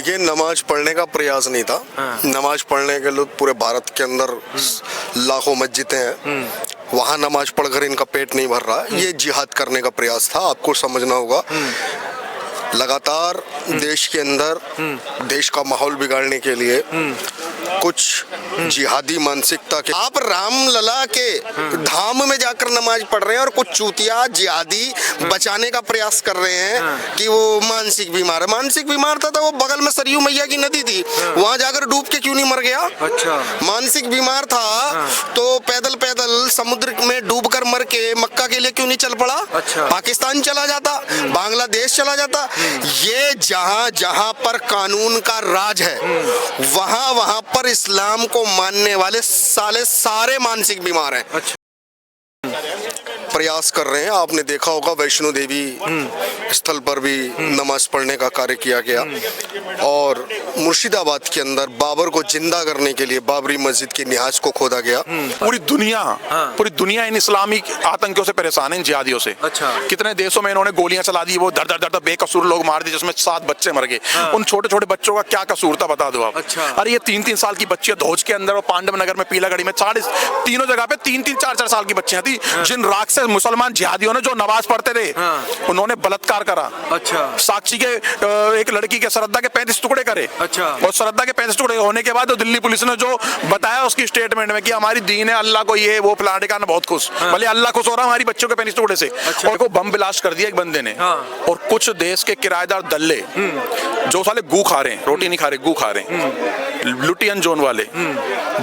देखिए, नमाज पढ़ने का प्रयास नहीं था। नमाज पढ़ने के लिए पूरे भारत के अंदर लाखों मस्जिदें हैं, वहाँ नमाज पढ़कर इनका पेट नहीं भर रहा। ये जिहाद करने का प्रयास था, आपको समझना होगा। लगातार देश के अंदर देश का माहौल बिगाड़ने के लिए कुछ जिहादी मानसिकता के आप राम लला के धाम में जाकर नमाज पढ़ रहे हैं और कुछ चूतिया जिहादी बचाने का प्रयास कर रहे हैं कि वो मानसिक बीमार है। मानसिक बीमार था तो वो बगल में सरयू मैया की नदी थी, वहां जाकर डूब के क्यों नहीं मर गया? अच्छा, मानसिक बीमार था तो पैदल पैदल समुद्र में डूबकर मर के मक्का के लिए क्यों नहीं चल पड़ा? अच्छा, पाकिस्तान चला जाता, बांग्लादेश चला जाता। ये जहां जहां पर कानून का राज है, वहां वहां पर इस्लाम को मानने वाले सारे मानसिक बीमार हैं। अच्छा। प्रयास कर रहे हैं। आपने देखा होगा वैष्णो देवी स्थल पर भी नमाज पढ़ने का कार्य किया गया और मुर्शिदाबाद के अंदर बाबर को जिंदा करने के लिए बाबरी मस्जिद की निहाज को खोदा गया। पूरी दुनिया इन इस्लामी आतंकियों से परेशान है, इन जिहादियों से। अच्छा। कितने देशों में इन्होंने गोलियां चला दी, वो दर दर बेकसूर लोग मार दिए, जिसमें 7 बच्चे मर गए। उन छोटे छोटे बच्चों का क्या कसूर था बता दो आप। अच्छा। अरे ये 3-3 साल की बच्ची धौज के अंदर और पांडव नगर में पीलागढ़ी में तीनों जगह पे 3-3 4-4 साल की बच्चियां थी, जिन राक्षस मुसलमान जिहादियों ने जो नमाज पढ़ते थे उन्होंने बलात्कार करा। अच्छा। साक्षी के एक लड़की के श्रद्धा के 35 टुकड़े करे। अच्छा। और श्रद्धा के 35 टुकड़े होने के बाद तो दिल्ली पुलिस ने जो बताया उसकी स्टेटमेंट में कि हमारी दीन है, अल्लाह को ये वो फलाने का बहुत खुश। भले अल्लाह खुश हो रहा हमारी बच्चों के 35 टुकड़े से। अच्छा। और को बम ब्लास्ट कर दिया एक बंदे ने। और कुछ देश के किराएदार दल्ले जो साले गू खा रहे हैं, रोटी नहीं खा रहे, गू खा रहे हैं, लुटियन जोन वाले,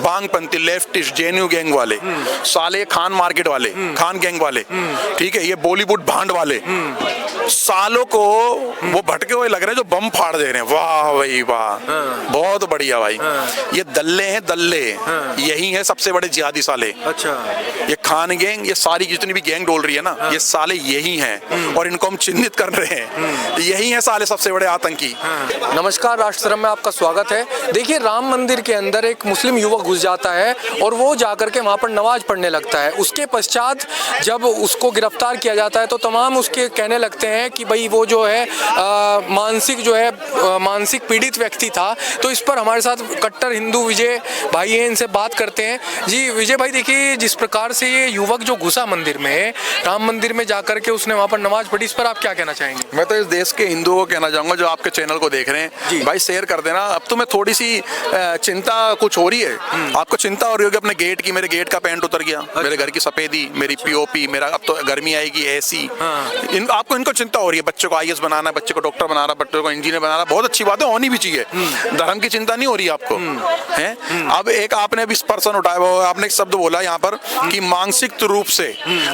बांगपंथी लेफ्टिस्ट जेएनयू गैंग वाले, साले खान मार्केट वाले, खान गैंग वाले, ठीक है, ये बॉलीवुड भांड वाले, सालों को वो भटके हुए लग रहे हैं जो बम फाड़ दे रहे हैं। वाह भाई वाह, बहुत बढ़िया भाई। ये दल्ले हैं, दल्ले यही है सबसे बड़े जिहादी साले। अच्छा। ये खान गैंग, ये सारी जितनी भी गैंग डोल रही है ना, ये साले यही हैं और इनको हम चिन्हित कर रहे हैं। यही है साले सबसे बड़े आतंकी। नमस्कार, राष्ट्रधर्म में आपका स्वागत है। देखिए, राम मंदिर के अंदर एक मुस्लिम युवक घुस जाता है और वो जाकर के वहाँ पर नमाज पढ़ने लगता है। उसके पश्चात जब उसको गिरफ्तार किया जाता है तो तमाम उसके कहने लगते हैं कि भाई वो जो है मानसिक पीड़ित व्यक्ति था। तो इस पर हमारे साथ कट्टर हिंदू विजय भाई हैं, इनसे बात करते हैं। जी विजय भाई, देखिए जिस प्रकार से ये युवक जो घुसा मंदिर में, राम मंदिर में जाकर के उसने वहाँ पर नमाज पढ़ी, इस पर आप क्या कहना चाहेंगे? मैं तो इस देश के हिंदुओं को कहना चाहूंगा जो आपके चैनल को देख रहे हैं, भाई शेयर कर देना। अब तो मैं थोड़ी सी चिंता कुछ हो रही है, आपको चिंता हो रही होगी अपने गेट की। मेरे गेट का पेंट उतर गया, मेरे घर की सफेदी, मेरी पीओपी, मेरा अब तो गर्मी आएगी, एसी। आपको इनको चिंता हो रही है, बच्चों को आईएएस बनाना है, बच्चे को डॉक्टर बनाना, बच्चों को इंजीनियर बनाना, बहुत अच्छी बात है, होनी भी चाहिए। धर्म की चिंता नहीं हो रही आपको, है? अब एक आपने अभी पर्सन उठाया, वो आपने एक शब्द बोला यहाँ पर कि मानसिक रूप से,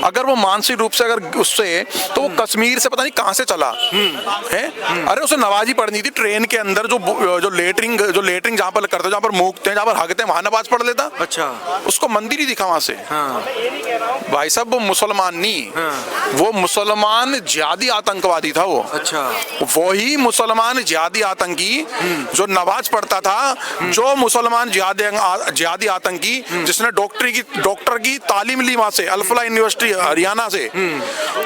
अगर वो मानसिक रूप से अगर उससे, तो वो कश्मीर से पता नहीं कहां से चला है। अरे उसे नमाजी पढ़नी थी, ट्रेन के अंदर जो लेटरिंग जहां पर करते, जहां पर मूकते हैं, जहां पर हागते हैं, वहां नमाज पढ़ लेता। अच्छा। उसको मंदिर ही दिखा वहां से। भाई साहब, वो मुसलमान नहीं, वो मुसलमान जिहादी आतंकवादी था वो। अच्छा। वही मुसलमान जिहादी आतंकी जो नमाज पढ़ता था, जो मुसलमान जिहादी आतंकी जिसने डॉक्टर की तालीम ली वहां से, अल्फला यूनिवर्सिटी हरियाणा से,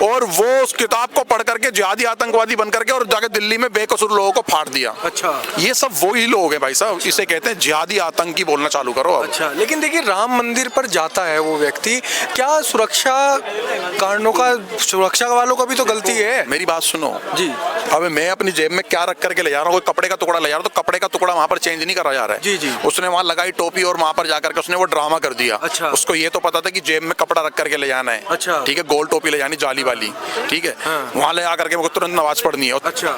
और वो उस किताब को पढ़ करके जिहादी आतंकवादी बन करके और जाके दिल्ली में बेकसूर लोगों को फाड़ दिया। अच्छा। ये सब वही लोग हैं भाई साहब। अच्छा। इसे कहते हैं जिहादी आतंकी, बोलना चालू करो। अच्छा। लेकिन देखिए, राम मंदिर पर जाता है वो व्यक्ति, क्या सुरक्षा कारणों का, सुरक्षा वालों का भी तो गलती है। मेरी बात सुनो जी। अब मैं अपनी जेब में क्या रख करके ले जा रहा हूँ, कोई कपड़े का टुकड़ा ले जा रहा हूँ, तो कपड़े का टुकड़ा वहां पर चेंज नहीं करा जा रहा है। जी जी। उसने वहां लगाई टोपी और वहां पर जाकर के उसने वो ड्रामा कर दिया। अच्छा। उसको ये तो पता था कि जेब में कपड़ा रख करके ले जाना है। अच्छा। ठीक है, गोल टोपी ले जानी, जाली वाली, ठीक है। हाँ। वहां ले जाकर के वो तुरंत नमाज पढ़नी है। अच्छा।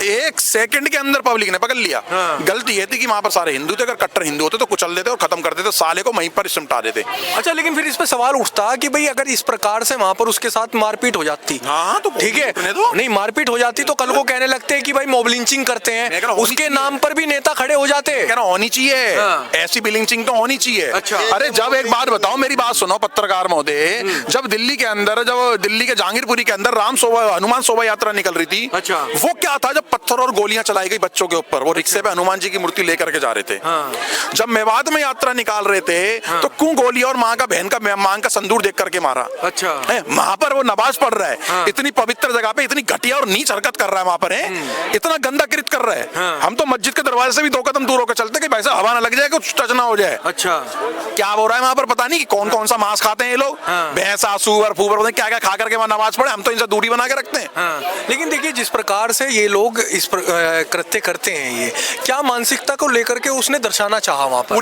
1 सेकंड के अंदर पब्लिक ने पकड़ लिया। हाँ। गलती ये थी कि वहां पर सारे हिंदू थे, अगर कट्टर हिंदू होते तो कुचल देते और खत्म कर देते, साले को वहीं पर सिमटा देते। अच्छा। लेकिन फिर इस पे सवाल उठता कि भाई अगर इस प्रकार से वहां पर उसके साथ मारपीट हो जाती, हाँ तो ठीक है, नहीं मारपीट हो जाती तो कल को कहने लगते हैं कि भाई मॉब लिंचिंग करते हैं, उसके नाम पर भी नेता खड़े हो जाते हैं। होनी चाहिए। हाँ। ऐसी भी लिंचिंग तो होनी चाहिए। अच्छा। अरे जब एक बात बताओ, मेरी बात सुनो पत्रकार महोदय, जब दिल्ली के अंदर, जब दिल्ली के जहांगीरपुरी के अंदर हनुमान शोभा यात्रा निकल रही थी। अच्छा। वो क्या था, जब पत्थर और गोलियां चलाई गई बच्चों के ऊपर। वो रिक्शे पे हनुमान जी की मूर्ति लेकर के जा रहे थे। जब मेवात में यात्रा निकाल रहे थे तो क्यों गोली और माँ का बहन का मांग का संदूर देख करके मारा? अच्छा, वहां पर वो नमाज पढ़ रहा है, इतनी पवित्र जगह पे इतनी घटिया और नीच हरकत कर रहा है वहां पर, है इतना गंदा कृत्य कर रहा है। हम तो मस्जिद के दरवाजे से भी 2 कदम दूर होकर चलते कि भाई साहब हवा ना लग जाए, कुछ टच ना हो जाए। अच्छा, क्या हो रहा है वहां पर पता नहीं कि कौन कौन सा मांस खाते हैं ये लोग, भैंसा सूअर फूबर क्या क्या खा करके वहां नमाज पढ़े। हम तो इनसे दूरी बना के रखते हैं। लेकिन देखिए जिस प्रकार से ये लोग इस कृत्य करते हैं, ये क्या मानसिकता को लेकर के उसने दर्शाना चाहा वहां पर?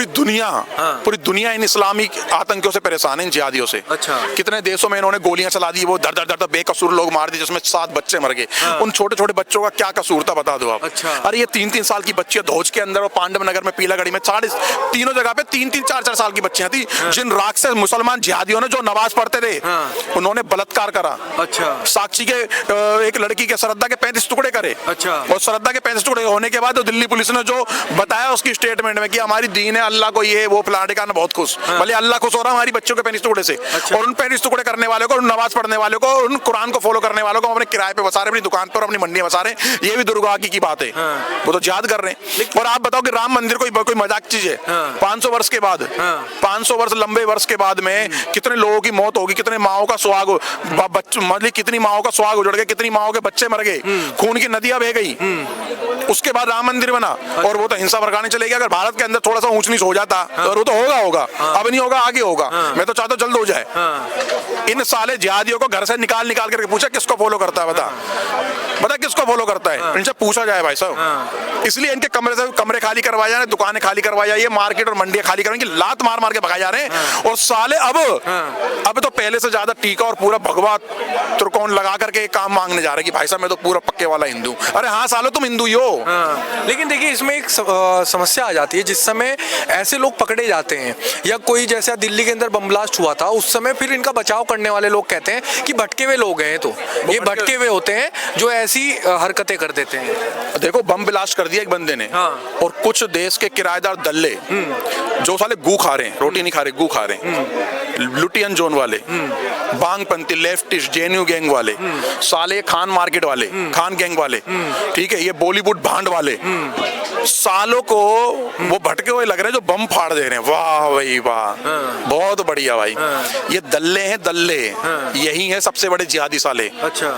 पूरी दुनिया इन इस्लामिक आतंकियों से परेशान है, इन जिहादियों से। अच्छा, कितने देशों में इन्होंने गोलियां चला दी, वो दर दर बेकसूर लोग मार दिए, जिसमें 7 बच्चे मर गए। उन छोटे छोटे बच्चों का क्या कसूर था बता दो आप। अच्छा, अरे ये 3-3 साल की बच्चियां धौज के अंदर और पांडव नगर में पीलागढ़ी में तीनों जगह पे 3-3 4-4 साल की बच्चियां थी, जिन राक्षस मुसलमान जिहादियों ने जो नमाज पढ़ते थे उन्होंने बलात्कार करा। अच्छा, साक्षी के एक लड़की के श्रद्धा के 35 टुकड़े करे। अच्छा, और श्रद्धा के 35 टुकड़े होने के बाद दिल्ली पुलिस ने जो बताया उसकी स्टेटमेंट में कि हमारी दीन है, अल्लाह को ये वो फलाने का बहुत खुश, भले अल्लाह खुश हो रहा हमारी बच्चों के 35 टुकड़े से। और उन 35 टुकड़े करने वालों को, उन नमाज पढ़ने वालों को, उन कुरान को फॉलो करने वालों को अपने किराए पे बसा रहे, अपनी दुकान पर अपनी मंडी में बसा रहे। ये भी दुर्भाग्य की बात है। वो तो याद कर रहे हैं। और आप बताओ कि राम मंदिर कोई मजाक चीज है? 500 वर्ष के बाद, 500 वर्ष लंबे वर्ष के बाद में कितने लोगों की मौत होगी, कितने माओ का सुहाग, मतलब कितनी माओ का सुहाग उजड़ गया, कितनी माओ के बच्चे मर गए, खून की नदियां बह गई। उसके बाद राम मंदिर बना और वो तो हिंसा भड़काने चले गया। अगर भारत के अंदर थोड़ा सा ऊंच नीच हो जाता तो वो तो होगा, अब नहीं होगा, आगे होगा। मैं तो चाहता हूं जल्द हो जाए। इन साले जिहादियों को घर से निकाल करके पूछा किसको फॉलो करता है, बता किसको फॉलो करता है, इनसे पूछा जाए भाई साहब। इसलिए इनके कमरे खाली करवाए जा रहे, दुकानें खाली करवाई जा रही है, मार्केट और मंडियां खाली करवाएंगे, लात मार के भगाए जा रहे हैं। और साले अब तो पहले से ज्यादा टीका और पूरा भगवा त्रिकोण लगा करके काम मांगने जा रहे हैं कि भाई साहब मैं तो पूरा पक्के वाला हिंदू। अरे हाँ सालो तुम हिंदू ही हो। लेकिन देखिए इसमें एक समस्या आ जाती है, जिस समय ऐसे लोग पकड़े जाते हैं या कोई जैसे दिल्ली के अंदर बम ब्लास्ट हुआ था, उस समय फिर इनका बचाव करने वाले लोग कहते हैं कि भटके हुए लोग हैं, तो ये भटके हुए होते हैं जो ऐसी हरकतें कर देते हैं। देखो बम ब्लास्ट कर दिया एक बंदे ने, और कुछ देश के किराएदार दल्ले जो साले गू खा रहे हैं, रोटी नहीं खा रहे, गू खा रहे हैं, लुटियन जोन वाले, बांगपंथी, लेफ्टिस्ट, जेएनयू गैंग वाले, साले खान मार्केट वाले, खान गैंग वाले, ठीक है, ये बॉलीवुड भांड वाले, सालों को वो भटके हुए लग रहे हैं जो बम फाड़ दे रहे हैं। वाह भाई वाह, बहुत बढ़िया भाई। ये दल्ले हैं, दल्ले यही है सबसे बड़े जिहादी साले। अच्छा,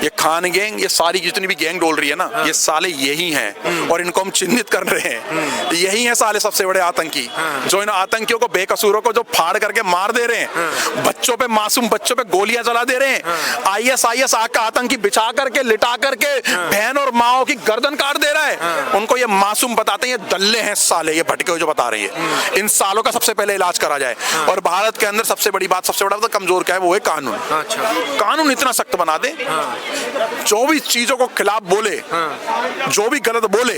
ये खान गैंग, ये सारी जितनी भी गैंग डोल रही है ना, ये साले यही हैं और इनको हम चिन्हित कर रहे हैं। यही है साले सबसे बड़े आतंकी, जो इन आतंकियों को, बेकसूरों को जो फाड़ करके मार दे रहे हैं, बच्चों पे, मासूम बच्चों पे गोलियां चला दे रहे हैं। आईएस का आतंकी बिछा करके, लिटा करके बहन और माओ की गर्दन काट दे रहा है। उनको ये मासूम बताते हैं, ये दल्ले हैं साले, ये भटके हुए जो बता रही है। इन सालों का सबसे पहले इलाज करा जाए। और भारत के अंदर सबसे बड़ी बात, सबसे बड़ा कमजोर क्या है, वो है कानून। अच्छा, कानून इतना सख्त बना दे, जो भी चीजों को खिलाफ बोले, जो भी गलत बोले,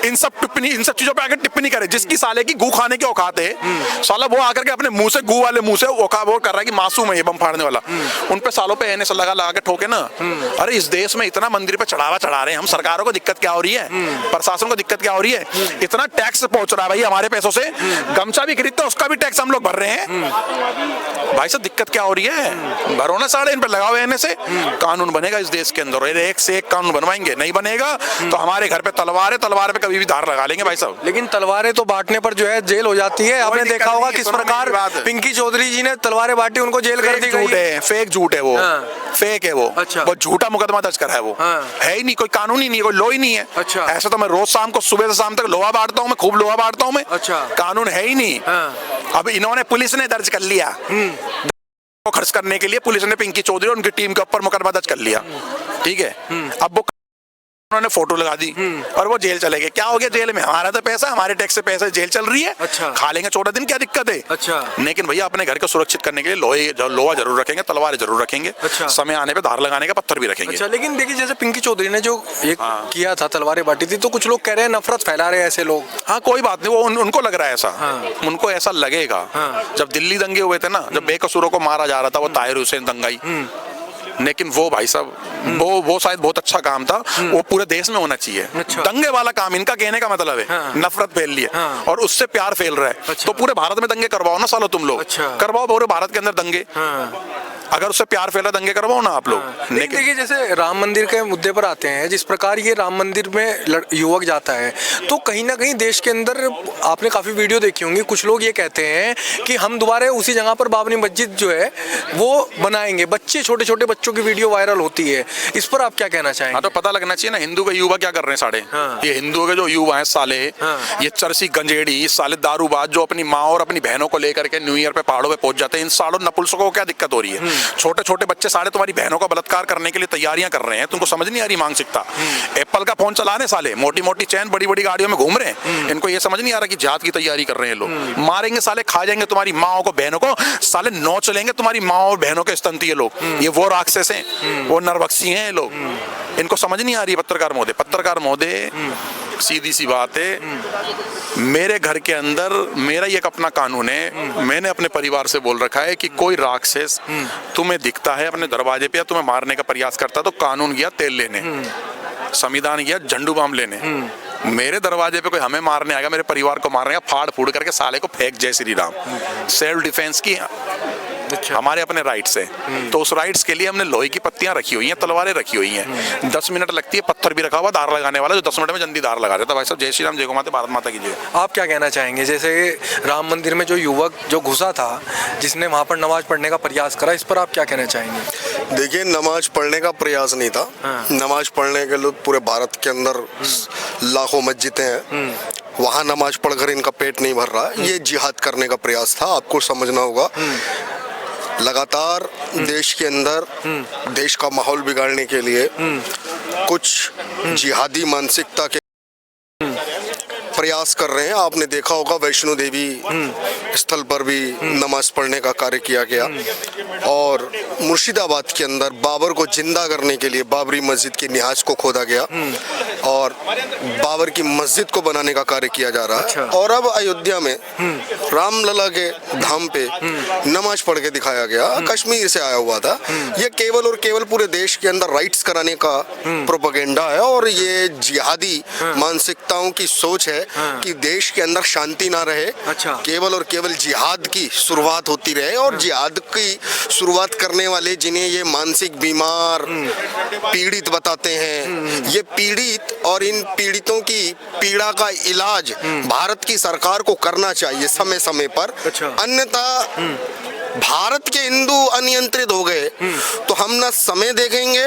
इन सब चीजों पे आकर टिप्पणी करे। जिसकी साले की गू खाने की औकात है, साला वो आकर के अपने मुंह से, गू वाले मुंह से वो कर रहा है कि मासूम है ये बम फाड़ने वाला। उन पे सालों पे एनएस लगा के ठोके ना। अरे इस देश में इतना मंदिर पे चढ़ावा चढ़ा रहे हैं हम, सरकारों को दिक्कत क्या हो रही है, प्रशासन को दिक्कत क्या हो रही है? इतना टैक्स पहुंच रहा है भाई हमारे पैसों से, गमछा भी खरीदते उसका भी टैक्स हम लोग भर रहे हैं। भाई साहब दिक्कत क्या हो रही है? भरो ना साढ़े, इन पे लगाओ एनएस से। कानून बनेगा इस देश के अंदर, एक से एक कानून बनवाएंगे। नहीं बनेगा तो हमारे घर पे तलवार है, तलवार पे कभी भी धार लगा लेंगे भाई साहब। लेकिन तलवारें तो बांटने पर जो है जेल हो जाती है। आपने देखा होगा किस प्रकार पिंकी चौधरी जी ने तलवारें बांटी, उनको जेल कर दी गई। झूठ है, फेक झूठ है वो, फेक है वो। अच्छा, वो झूठा मुकदमा दर्ज करा है वो। है ही नहीं, कोई कानून ही नहीं है, कोई लॉ ही नहीं है। अच्छा, ऐसा तो मैं रोज शाम को, सुबह से शाम तक लोहा बांटता हूँ, मैं खूब लोहा बांटता हूँ मैं। अच्छा, कानून है ही नहीं। अब इन्होंने, पुलिस ने दर्ज कर लिया, को खर्च करने के लिए पुलिस ने पिंकी चौधरी और उनकी टीम के ऊपर मुकदमा दर्ज कर लिया, ठीक है। अब वो उन्होंने फोटो लगा दी और वो जेल चले गए। क्या हो गया जेल में? हमारा तो पैसा, हमारे टैक्स से पैसा, जेल चल रही है। अच्छा, खा लेंगे 14 दिन, क्या दिक्कत है? अच्छा, लेकिन भैया अपने घर को सुरक्षित करने के लिए लोहा जरूर रखेंगे, तलवार जरूर रखेंगे। अच्छा, समय आने पे धार लगाने का पत्थर भी रखेंगे। अच्छा, लेकिन देखिए जैसे पिंकी चौधरी ने जो एक किया था, तलवारें बांटी थी, तो कुछ लोग कह रहे हैं नफरत फैला रहे हैं ऐसे लोग। हाँ कोई बात नहीं, वो उनको लग रहा है ऐसा, उनको ऐसा लगेगा। जब दिल्ली दंगे हुए थे ना, जब बेकसूरों को मारा जा रहा था, वो ताहिर हुसैन दंगाई, लेकिन वो भाई साहब वो शायद बहुत अच्छा काम था, वो पूरे देश में होना चाहिए। अच्छा, दंगे वाला काम, इनका कहने का मतलब है नफरत फैल रही है और उससे प्यार फैल रहा है। अच्छा, तो पूरे भारत में दंगे करवाओ ना सालो तुम लोग। अच्छा, करवाओ पूरे भारत के अंदर दंगे। अगर उससे प्यार फैला दंगे करवाओ ना आप लोग। लेकिन देखिए जैसे राम मंदिर के मुद्दे पर आते हैं, जिस प्रकार ये राम मंदिर में युवक जाता है तो कहीं ना कहीं देश के अंदर आपने काफ़ी वीडियो देखी होंगी, कुछ लोग ये कहते हैं कि हम दोबारा उसी जगह पर बाबरी मस्जिद जो है वो बनाएंगे। बच्चे, छोटे छोटे बच्चों की वीडियो वायरल होती है, इस पर आप क्या कहना चाहेंगे? हाँ, तो पता लगना चाहिए ना हिंदू के युवा क्या कर रहे हैं साढ़े। ये हिंदुओं के जो युवा हैं साले, ये चरसी गंजेड़ी साले दारूबाज जो अपनी माँ और अपनी बहनों को लेकर के न्यू ईयर पे पहाड़ों पे पहुंच जाते हैं, इन सालों नपुंसकों को क्या दिक्कत हो रही है? छोटे छोटे बच्चे साले तुम्हारी बहनों का बलात्कार करने के लिए तैयारियां कर रहे हैं, तुमको समझ नहीं आ रही मानसिकता। एप्पल का फोन चला रहे साले, मोटी मोटी चैन, बड़ी बड़ी गाड़ियों में घूम रहे हैं, इनको ये समझ नहीं आ रहा कि जात की तैयारी कर रहे हैं लोग। मारेंगे साले, खा जाएंगे तुम्हारी माओ को, बहनों को, साले नोच लेंगे तुम्हारी माओ और बहनों के स्तंतीय लोग। ये वो राक्षस हैं, वो नरभक्षी हैं ये लोग, इनको समझ नहीं आ रही। पत्रकार महोदय, पत्रकार महोदय, सीधी सी बात है, मेरे घर के अंदर मेरा एक अपना कानून है, मैंने अपने परिवार से बोल रखा है कि कोई राक्षस तुम्हें दिखता है अपने दरवाजे पे या तुम्हें मारने का प्रयास करता तो कानून गया तेल लेने, संविधान गया झंडू बाम लेने। मेरे दरवाजे पे कोई हमें मारने आएगा, मेरे परिवार को मारने आएगा, फाड़ फूड़ करके साले को फेंक, जय श्री राम। सेल्फ डिफेंस की हमारे अपने राइट्स है, तो उस राइट्स के लिए हमने लोहे की पत्तियां रखी हुई हैं, तलवारें रखी हुई हैं। 10 मिनट लगती है, पत्थर भी रखा हुआ धार लगाने वाला जो 10 मिनट में जल्दी धार लगा देता। भाई साहब, जय श्री राम, जय गौ माता, भारत माता की जय। आप क्या कहना चाहेंगे? जैसे राम मंदिर में जो युवक जो घुसा था, जिसने वहाँ पर नमाज पढ़ने का प्रयास करा, इस पर आप क्या कहना चाहेंगे? देखिए, नमाज पढ़ने का प्रयास नहीं था। नमाज पढ़ने के लिए पूरे भारत के अंदर लाखों मस्जिदें हैं, वहाँ नमाज पढ़कर इनका पेट नहीं भर रहा। ये जिहाद करने का प्रयास था, आपको समझना होगा। लगातार देश के अंदर देश का माहौल बिगाड़ने के लिए कुछ जिहादी मानसिकता के प्रयास कर रहे हैं। आपने देखा होगा वैष्णो देवी स्थल पर भी नमाज पढ़ने का कार्य किया गया, और मुर्शिदाबाद के अंदर बाबर को जिंदा करने के लिए बाबरी मस्जिद की निहाज को खोदा गया और बाबर की मस्जिद को बनाने का कार्य किया जा रहा है। और अब अयोध्या में रामलला के धाम पे नमाज पढ़ के दिखाया गया, कश्मीर से आया हुआ था। ये केवल और केवल पूरे देश के अंदर राइट्स कराने का प्रोपेगेंडा है, और ये जिहादी मानसिकताओं की सोच है कि देश के अंदर शांति ना रहे, केवल और केवल जिहाद की शुरुआत होती रहे। और जिहाद की शुरुआत करने वाले, जिन्हें ये मानसिक बीमार पीड़ित बताते हैं, ये पीड़ित और इन पीड़ितों की पीड़ा का इलाज भारत की सरकार को करना चाहिए समय समय पर। अन्यथा भारत के हिंदू अनियंत्रित हो गए तो हम न समय देखेंगे,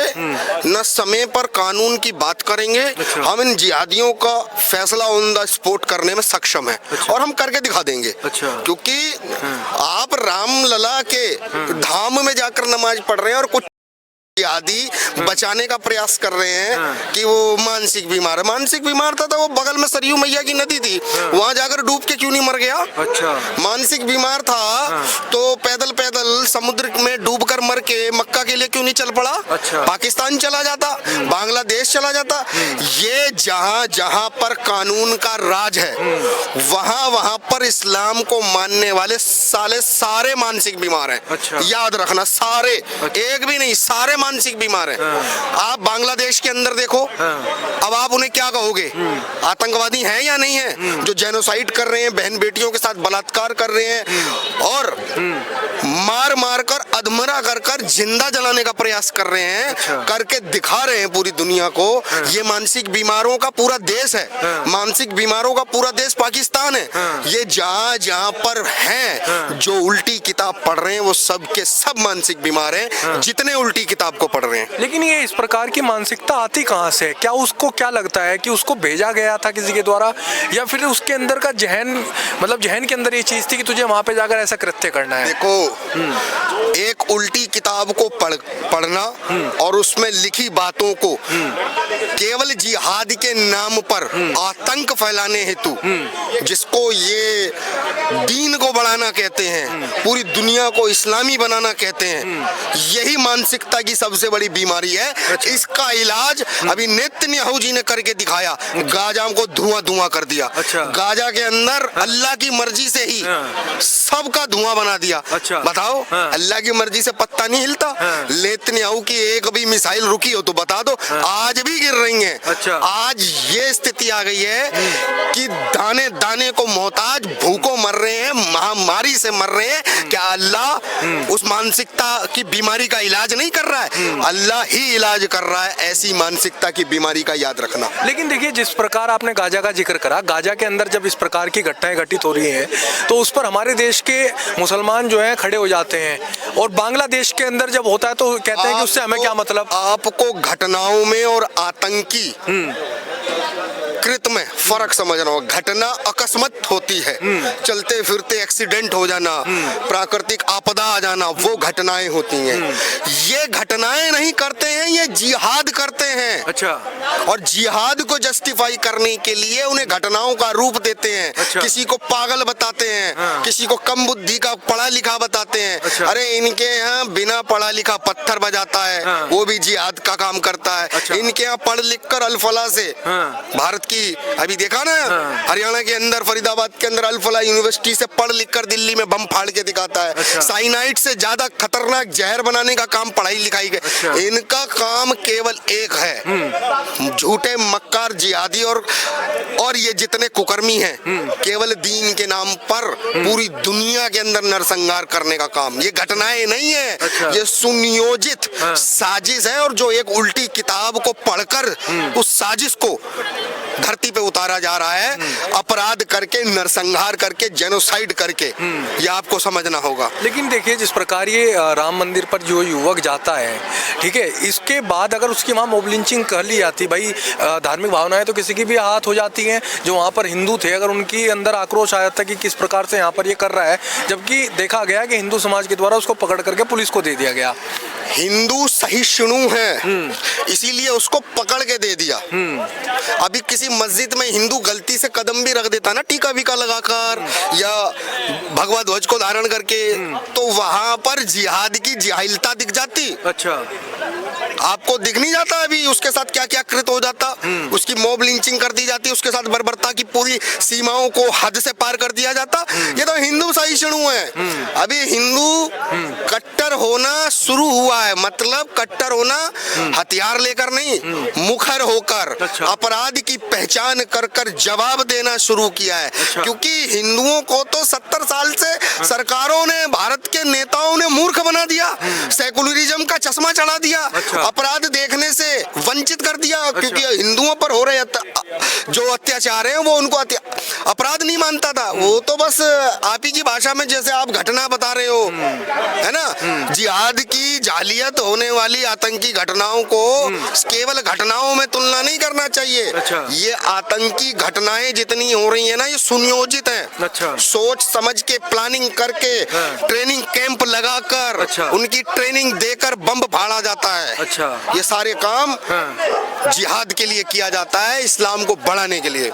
न समय पर कानून की बात करेंगे। हम इन जिहादियों का फैसला ऑन द स्पॉट करने में सक्षम है, और हम करके दिखा देंगे। क्योंकि आप रामलला के धाम में जाकर नमाज पढ़ रहे हैं और कुछ जिहादी बचाने का प्रयास कर रहे हैं कि वो मानसिक बीमार है। मानसिक बीमार था तो वो बगल में सरयू मैया की नदी थी, वहां जाकर डूब के क्यों नहीं मर गया? मानसिक बीमार था तो पैदल पैदल समुद्र में डूबकर मर के मक्का के लिए क्यों नहीं चल पड़ा? पाकिस्तान चला जाता, बांग्लादेश चला जाता। ये जहां जहां पर कानून का राज है, वहां वहां पर इस्लाम को मानने वाले साले सारे मानसिक बीमार हैं। याद रखना, सारे, एक भी नहीं, सारे मानसिक बीमार है। आप बांग्लादेश के अंदर देखो, अब आप उन्हें क्या कहोगे? आतंकवादी हैं या नहीं है? जो जेनोसाइड कर रहे हैं, बहन बेटियों के साथ बलात्कार कर रहे हैं और मार मार कर अधमरा कर कर जिंदा जलाने का प्रयास कर रहे हैं, करके दिखा रहे हैं पूरी दुनिया को। ये मानसिक बीमारों का पूरा देश है, मानसिक बीमारों का पूरा देश पाकिस्तान है। ये जहां जहां पर हैं जो उल्टी किताब पढ़ रहे हैं, वो सब के सब मानसिक बीमार हैं, जितने उल्टी किताब को पढ़ रहे हैं। लेकिन ये इस प्रकार की मानसिकता आती कहाँ से? क्या उसको क्या लगता है कि उसको भेजा गया था किसी के द्वारा, या फिर उसके अंदर का जहन, मतलब जहन के अंदर ये चीज थी कि तुझे वहां पे जाकर ऐसा कृत्य करना है? देखो, एक उल्टी किताब को पढ़ना और उसमें लिखी बातों को केवल जिहाद के नाम पर आतंक फैलाने हेतु, जिसको ये दीन को बढ़ाना कहते हैं, पूरी दुनिया को इस्लामी बनाना कहते हैं, यही मानसिकता की सबसे बड़ी बीमारी है। इसका इलाज अभी नेतन्याहू जी ने करके दिखाया, गाजा को धुआं धुआं कर दिया। गाजा के अंदर अल्लाह की मर्जी से ही सबका धुआं बना दिया। बताओ, अल्लाह की मर्जी से पत्ता नहीं हिलता। नेतन्याहू की एक भी मिसाइल रुकी हो तो बता दो, आज भी गिर रही हैं। आज ये स्थिति आ गई है कि दाने दाने को मोहताज, भूखों मर रहे हैं, महामारी से मर रहे हैं। क्या अल्लाह उस मानसिकता की बीमारी का इलाज नहीं कर रहा है? अल्लाह ही इलाज कर रहा है ऐसी मानसिकता की बीमारी का, याद रखना। लेकिन देखिए, जिस प्रकार आपने गाजा का जिक्र करा, गाजा के अंदर जब इस प्रकार की घटनाएं घटित हो रही हैं तो उस पर हमारे देश के मुसलमान जो हैं खड़े हो जाते हैं, और बांग्लादेश के अंदर जब होता है तो कहते हैं कि उससे हमें क्या मतलब। आपको घटनाओं में और आतंकी कृत में फर्क समझना होगा। घटना अकस्मात होती है, चलते फिरते एक्सीडेंट हो जाना, प्राकृतिक आपदा आ जाना, वो घटनाएं होती हैं। ये घटनाएं नहीं करते हैं, ये जिहाद करते हैं। और जिहाद को जस्टिफाई करने के लिए उन्हें घटनाओं का रूप देते हैं। किसी को पागल बताते हैं, किसी को कम बुद्धि का पढ़ा लिखा बताते हैं। अरे इनके यहाँ बिना पढ़ा लिखा पत्थर बजाता है, वो भी जिहाद का काम करता है। इनके यहाँ पढ़ लिख कर अल-फलाह से भारत की, अभी देखा ना, हरियाणा के अंदर फरीदाबाद के अंदर अल-फलाह यूनिवर्सिटी से पढ़ लिख कर दिल्ली में बम फाड़ के दिखाता है। साइनाइड से ज्यादा खतरनाक जहर बनाने का काम पढ़ाई लिखाई के। इनका काम केवल एक है, झूठे मक्कार जिहादी और ये जितने कुकर्मी हैं, केवल दीन के नाम पर पूरी दुनिया के अंदर नरसंहार करने का काम। ये घटनाएं नहीं है, ये सुनियोजित साजिश है। और जो एक उल्टी किताब को पढ़कर उस साजिश को धरती पे उतारा जा रहा है, अपराध करके, नरसंहार करके, जेनोसाइड करके, ये आपको समझना होगा। लेकिन देखिए, जिस प्रकार ये राम मंदिर पर जो युवक जाता है, ठीक है, इसके बाद अगर उसकी वहाँ मॉब लिंचिंग कर ली जाती, भाई धार्मिक भावनाएं तो किसी की भी आहत हो जाती हैं। जो वहाँ पर हिंदू थे, अगर उनकी अंदर आक्रोश आया था कि किस प्रकार से यहाँ पर ये कर रहा है, जबकि देखा गया कि हिंदू समाज के द्वारा उसको पकड़ करके पुलिस को दे दिया गया। हिंदू सहिष्णु है, इसीलिए उसको पकड़ के दे दिया। अभी किसी मस्जिद में हिंदू गलती से कदम भी रख देता ना, टीका वीका लगाकर या भगवा ध्वज को धारण करके, तो वहां पर जिहाद की जाहिलता दिख जाती। आपको दिख नहीं जाता अभी उसके साथ क्या क्या कृत हो जाता। उसकी मॉब लिंचिंग कर दी जाती, उसके साथ बर्बरता की पूरी सीमाओं को हद से पार कर दिया जाता। ये तो हिंदू सहिष्णु है। अभी हिंदू कट्टर होना शुरू हुआ है, मतलब कट्टर होना हथियार लेकर नहीं, मुखर होकर अपराध की पहचान कर कर जवाब देना शुरू किया है। क्योंकि हिंदुओं को तो 70 साल से सरकारों ने, भारत के नेताओं ने मूर्ख बना दिया, सेकुलरिज्म का चश्मा चढ़ा दिया, अपराध देखने से वंचित कर दिया। क्योंकि हिंदुओं पर हो रहे जो अत्याचार है वो उनको अपराध नहीं मानता था। वो तो बस आप ही की भाषा में जैसे आप घटना बता रहे हो, है ना, जिहाद की जालियत होने वाली आतंकी घटनाओं को केवल घटनाओं में तुलना नहीं करना चाहिए। ये आतंकी घटनाएं जितनी हो रही है ना, ये सुनियोजित है। सोच समझ के प्लानिंग करके, ट्रेनिंग कैंप लगाकर, उनकी ट्रेनिंग देकर बम फाड़ा जाता है। ये सारे काम जिहाद के लिए किया जाता है, इस्लाम को बढ़ाने के लिए।